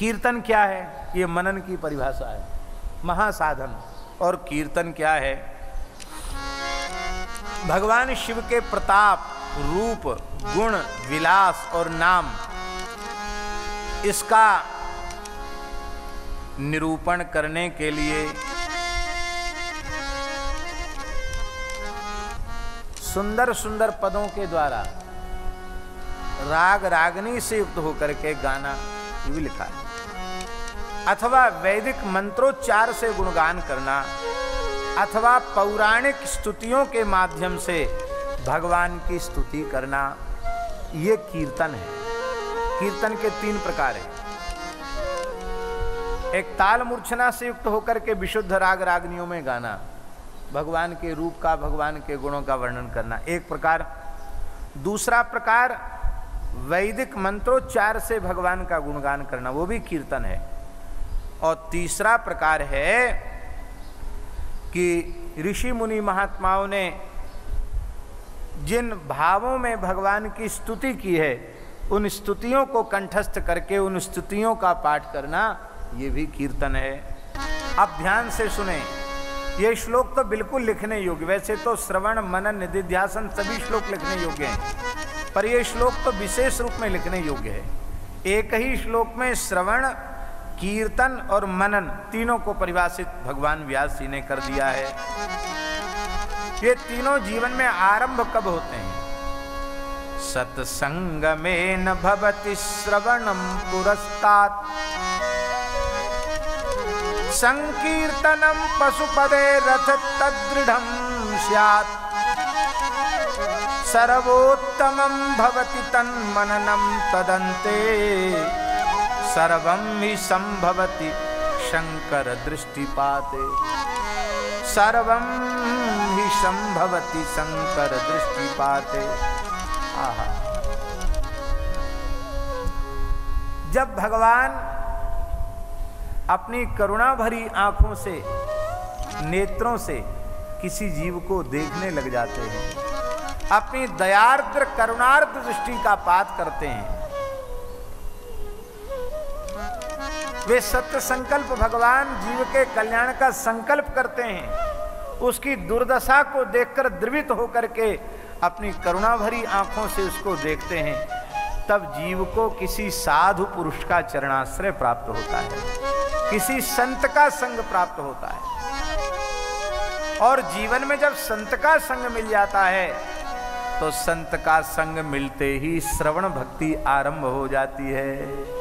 कीर्तन क्या है? ये मनन की परिभाषा है, महासाधन। और कीर्तन क्या है? भगवान शिव के प्रताप, रूप, गुण, विलास और नाम, इसका निरूपण करने के लिए सुंदर सुंदर पदों के द्वारा राग रागनी से युक्त होकर के गाना, ये भी लिखा है। अथवा वैदिक मंत्रोच्चार से गुणगान करना, अथवा पौराणिक स्तुतियों के माध्यम से भगवान की स्तुति करना, ये कीर्तन है। कीर्तन के 3 प्रकार हैं। एक ताल मूर्छना से युक्त होकर के विशुद्ध राग रागनियों में गाना, भगवान के रूप का, भगवान के गुणों का वर्णन करना, एक प्रकार। दूसरा प्रकार वैदिक मंत्रोच्चार से भगवान का गुणगान करना, वो भी कीर्तन है। और तीसरा प्रकार है कि ऋषि मुनि महात्माओं ने जिन भावों में भगवान की स्तुति की है, उन स्तुतियों को कंठस्थ करके उन स्तुतियों का पाठ करना, ये भी कीर्तन है। अब ध्यान से सुने, ये श्लोक तो बिल्कुल लिखने योग्य, वैसे तो श्रवण, मनन, निधिध्यासन सभी श्लोक लिखने योग्य हैं, पर ये श्लोक तो विशेष रूप में लिखने योग्य है। एक ही श्लोक में श्रवण, कीर्तन और मनन तीनों को परिभाषित भगवान व्यास जी ने कर दिया है। ये तीनों जीवन में आरंभ कब होते हैं? सत्संगमेन भवति श्रवणं पुरस्तात्, संकीर्तनं पशुपदे रथ तद्दृढं स्यात्, सर्वोत्तमं भवति तन्मननं तदन्ते, सर्वं हि संभवति शंकर दृष्टिपाते, सर्वं हि संभवति शंकर दृष्टिपाते। आहा, जब भगवान अपनी करुणा भरी आंखों से, नेत्रों से किसी जीव को देखने लग जाते हैं, अपनी दयार्द्र करुणार्द्र दृष्टि का पात करते हैं, वे सत्य संकल्प भगवान जीव के कल्याण का संकल्प करते हैं। उसकी दुर्दशा को देखकर द्रवित होकर के अपनी करुणा भरी आंखों से उसको देखते हैं, तब जीव को किसी साधु पुरुष का चरणाश्रय प्राप्त होता है, किसी संत का संग प्राप्त होता है। और जीवन में जब संत का संग मिल जाता है, तो संत का संग मिलते ही श्रवण भक्ति आरंभ हो जाती है।